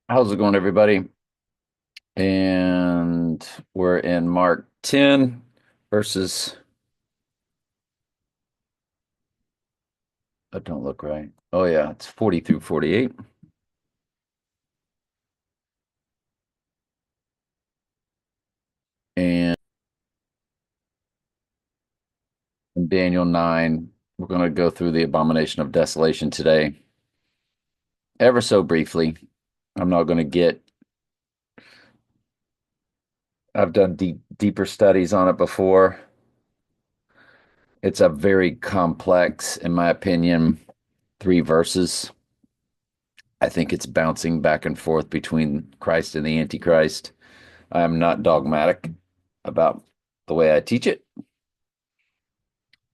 How's it going, everybody? And we're in Mark 10 verses. That don't look right. Oh, yeah, it's 40 through 48. And in Daniel 9, we're going to go through the abomination of desolation today, ever so briefly. I'm not going to get, I've done deeper studies on it before. It's a very complex, in my opinion, three verses. I think it's bouncing back and forth between Christ and the Antichrist. I'm not dogmatic about the way I teach it.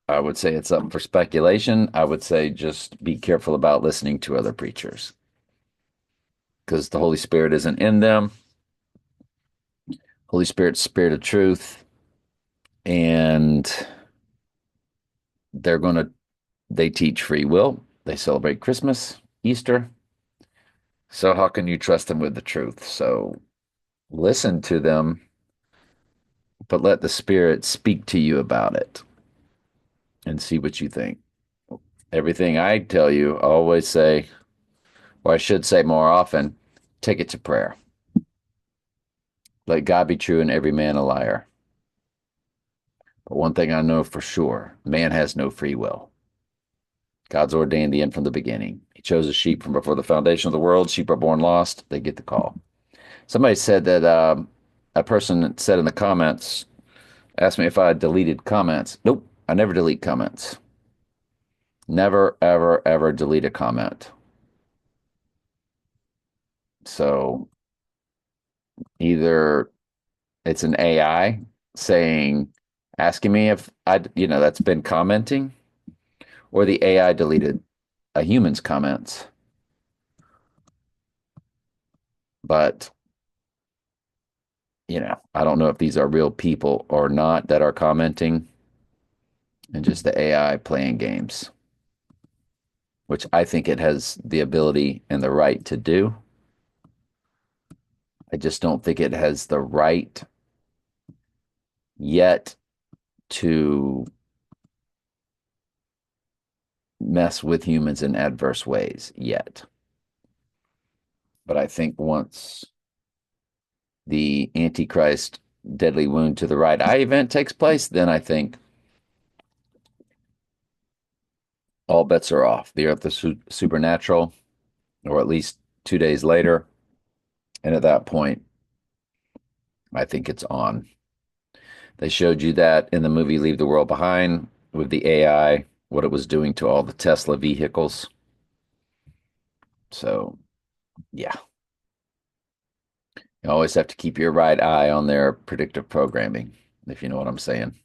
I would say it's up for speculation. I would say just be careful about listening to other preachers because the Holy Spirit isn't in them. Holy Spirit's spirit of truth, and they're going to, they teach free will. They celebrate Christmas, Easter. So how can you trust them with the truth? So listen to them, but let the Spirit speak to you about it and see what you think. Everything I tell you, I always say, or I should say more often, take it to prayer. Let God be true and every man a liar. But one thing I know for sure, man has no free will. God's ordained the end from the beginning. He chose a sheep from before the foundation of the world. Sheep are born lost. They get the call. Somebody said that a person said in the comments, asked me if I had deleted comments. Nope, I never delete comments. Never, ever, ever delete a comment. So either it's an AI saying, asking me if that's been commenting, or the AI deleted a human's comments. But, I don't know if these are real people or not that are commenting and just the AI playing games, which I think it has the ability and the right to do. I just don't think it has the right yet to mess with humans in adverse ways yet. But I think once the Antichrist deadly wound to the right eye event takes place, then I think all bets are off. The earth is supernatural, or at least 2 days later. And at that point, I think it's on. They showed you that in the movie Leave the World Behind with the AI, what it was doing to all the Tesla vehicles. So, yeah, you always have to keep your right eye on their predictive programming, if you know what I'm saying.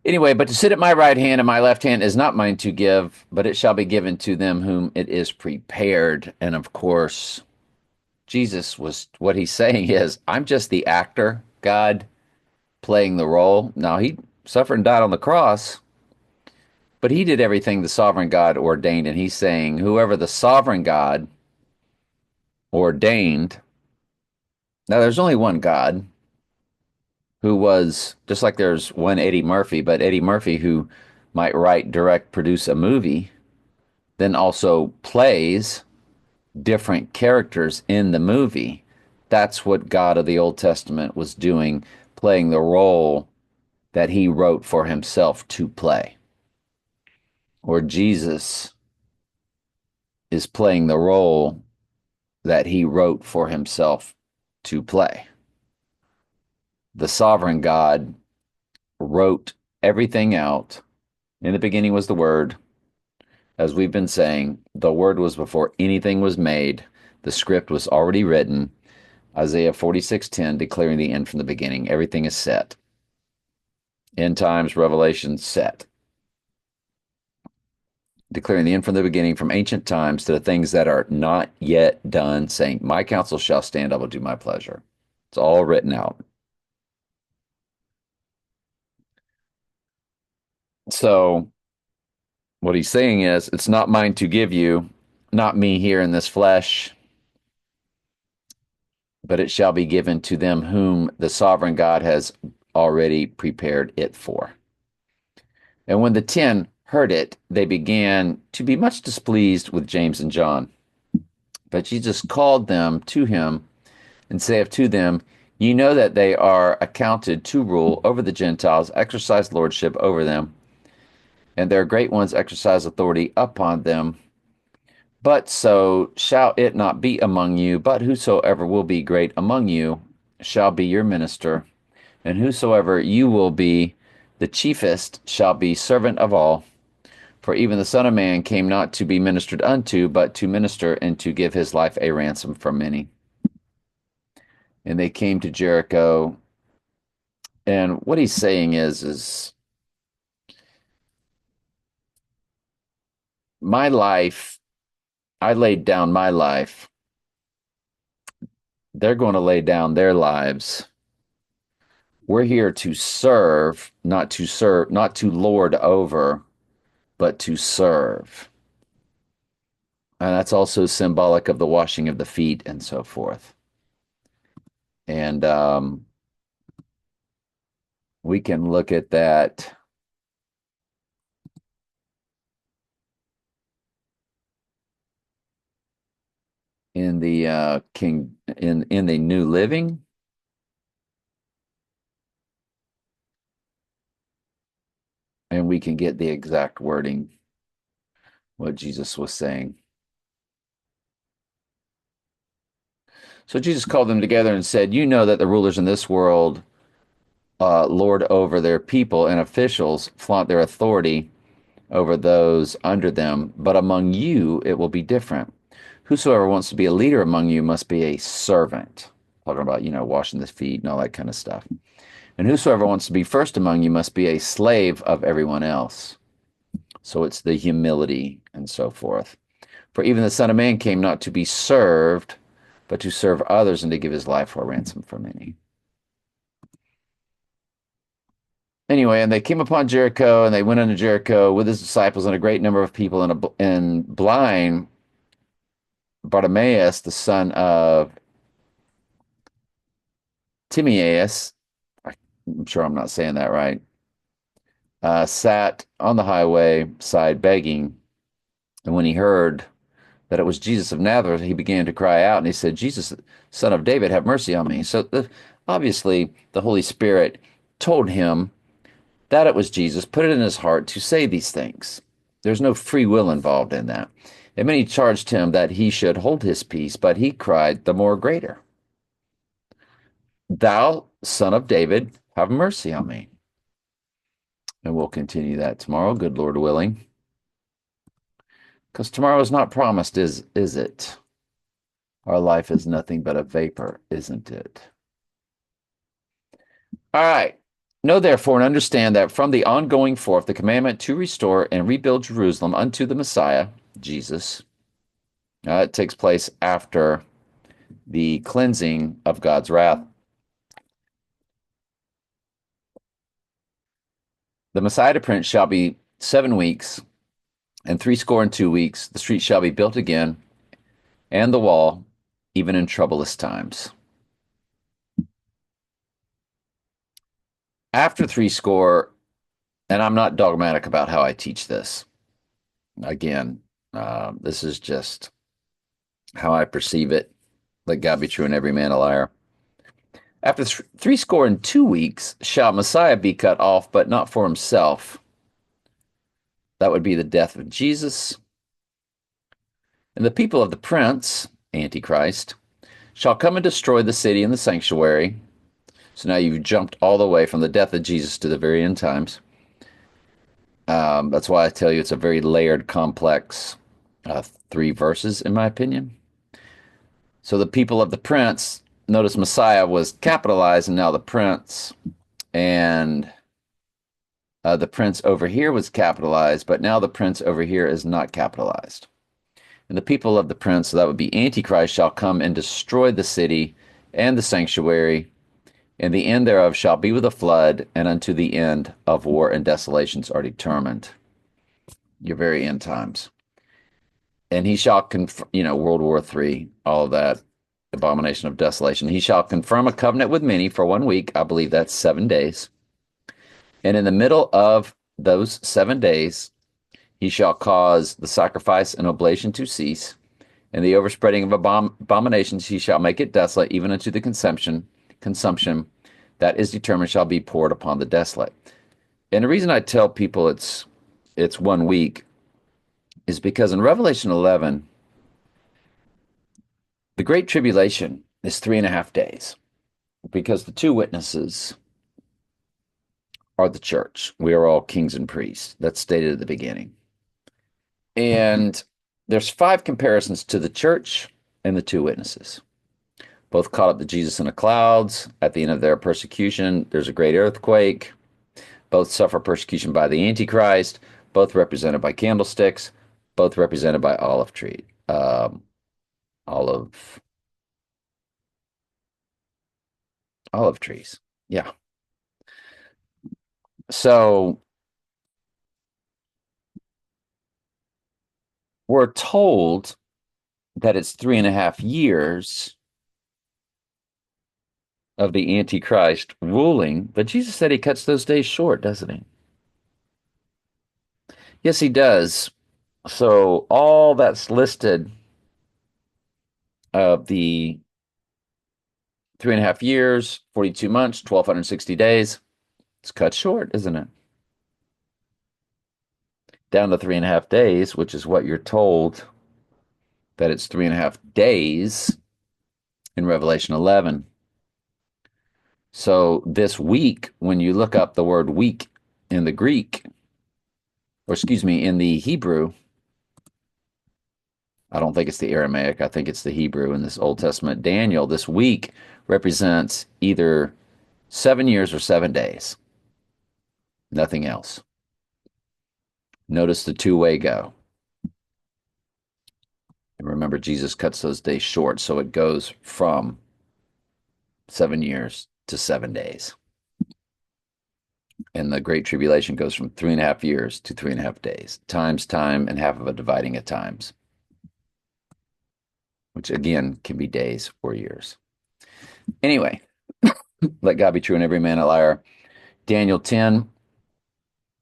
Anyway, but to sit at my right hand and my left hand is not mine to give, but it shall be given to them whom it is prepared. And of course, Jesus was what he's saying is, I'm just the actor, God playing the role. Now, he suffered and died on the cross, but he did everything the sovereign God ordained. And he's saying, whoever the sovereign God ordained, now there's only one God who was just like there's one Eddie Murphy, but Eddie Murphy who might write, direct, produce a movie then also plays different characters in the movie. That's what God of the Old Testament was doing, playing the role that he wrote for himself to play. Or Jesus is playing the role that he wrote for himself to play. The sovereign God wrote everything out. In the beginning was the Word. As we've been saying, the Word was before anything was made. The script was already written. Isaiah 46:10 declaring the end from the beginning. Everything is set. End times, Revelation set. Declaring the end from the beginning, from ancient times to the things that are not yet done, saying, my counsel shall stand, I will do my pleasure. It's all written out. So what he's saying is, it's not mine to give you, not me here in this flesh. but it shall be given to them whom the sovereign God has already prepared it for. And when the 10 heard it, they began to be much displeased with James and John. But Jesus called them to him and saith to them, Ye know that they are accounted to rule over the Gentiles, exercise lordship over them, and their great ones exercise authority upon them. But so shall it not be among you, but whosoever will be great among you shall be your minister, and whosoever you will be the chiefest shall be servant of all. For even the Son of Man came not to be ministered unto, but to minister and to give his life a ransom for many. And they came to Jericho. And what he's saying is my life, I laid down my life. They're going to lay down their lives. We're here to serve, not to lord over, but to serve. And that's also symbolic of the washing of the feet and so forth. And we can look at that in the King in the New Living, and we can get the exact wording what Jesus was saying. So Jesus called them together and said, You know that the rulers in this world lord over their people, and officials flaunt their authority over those under them. But among you, it will be different. Whosoever wants to be a leader among you must be a servant. Talking about, washing the feet and all that kind of stuff. And whosoever wants to be first among you must be a slave of everyone else. So it's the humility and so forth. For even the Son of Man came not to be served, but to serve others and to give his life for a ransom for many. Anyway, and they came upon Jericho, and they went into Jericho with his disciples and a great number of people, and blind Bartimaeus, the son of Timaeus, I'm sure I'm not saying that right, sat on the highway side begging. And when he heard that it was Jesus of Nazareth, he began to cry out, and he said, Jesus, son of David, have mercy on me. So obviously, the Holy Spirit told him that it was Jesus, put it in his heart to say these things. There's no free will involved in that. And many charged him that he should hold his peace, but he cried the more greater, Thou, son of David, have mercy on me. And we'll continue that tomorrow, good Lord willing. Because tomorrow is not promised, is it? Our life is nothing but a vapor, isn't it? All right. Know therefore and understand that from the ongoing forth, the commandment to restore and rebuild Jerusalem unto the Messiah, Jesus, it takes place after the cleansing of God's wrath. The Messiah prince shall be 7 weeks, and 62 weeks the street shall be built again, and the wall, even in troublous times. After 60, and I'm not dogmatic about how I teach this. Again, this is just how I perceive it. Let God be true and every man a liar. After 62 weeks shall Messiah be cut off, but not for himself. That would be the death of Jesus. And the people of the prince, Antichrist, shall come and destroy the city and the sanctuary. So now you've jumped all the way from the death of Jesus to the very end times. That's why I tell you it's a very layered, complex 3 verses, in my opinion. So the people of the prince, notice Messiah was capitalized and now the prince, and the prince over here was capitalized, but now the prince over here is not capitalized. And the people of the prince, so that would be Antichrist, shall come and destroy the city and the sanctuary, and the end thereof shall be with a flood, and unto the end of war and desolations are determined. Your very end times. And he shall World War III, all of that. Abomination of desolation. He shall confirm a covenant with many for 1 week. I believe that's 7 days. And in the middle of those 7 days, he shall cause the sacrifice and oblation to cease, and the overspreading of abominations he shall make it desolate, even unto the consumption that is determined shall be poured upon the desolate. And the reason I tell people it's 1 week is because in Revelation 11, the Great Tribulation is 3.5 days, because the two witnesses are the church. We are all kings and priests. That's stated at the beginning. And there's 5 comparisons to the church and the two witnesses. Both caught up to Jesus in the clouds. At the end of their persecution, there's a great earthquake. Both suffer persecution by the Antichrist. Both represented by candlesticks. Both represented by olive olive trees. Yeah. So we're told that it's 3.5 years of the Antichrist ruling, but Jesus said he cuts those days short, doesn't he? Yes, he does. So all that's listed of the 3.5 years, 42 months, 1,260 days, it's cut short, isn't it? Down to 3.5 days, which is what you're told that it's 3.5 days in Revelation 11. So this week, when you look up the word week in the Greek, or excuse me, in the Hebrew, I don't think it's the Aramaic, I think it's the Hebrew in this Old Testament. Daniel, this week represents either 7 years or 7 days, nothing else. Notice the two-way go. And remember, Jesus cuts those days short, so it goes from 7 years to 7 days. And the Great Tribulation goes from 3.5 years to 3.5 days, times time and half of a dividing at times, which again can be days or years. Anyway, let God be true and every man a liar. Daniel 10,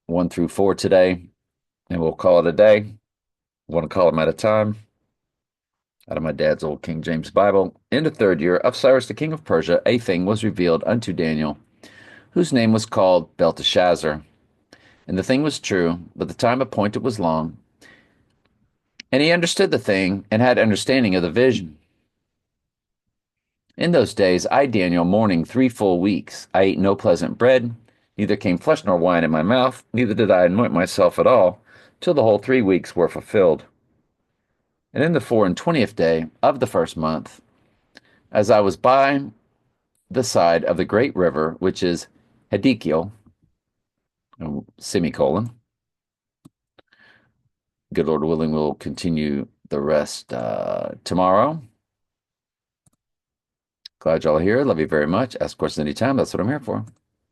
1 through 4 today, and we'll call it a day. Want to call them at a time. Out of my dad's old King James Bible. In the 3rd year of Cyrus the king of Persia, a thing was revealed unto Daniel, whose name was called Belteshazzar. And the thing was true, but the time appointed was long. And he understood the thing and had understanding of the vision. In those days I, Daniel, mourning 3 full weeks. I ate no pleasant bread, neither came flesh nor wine in my mouth, neither did I anoint myself at all, till the whole 3 weeks were fulfilled. And in the 24th day of the first month, as I was by the side of the great river, which is Hiddekel, semicolon. Good Lord willing, we'll continue the rest tomorrow. Glad y'all are here. Love you very much. Ask questions anytime. That's what I'm here for.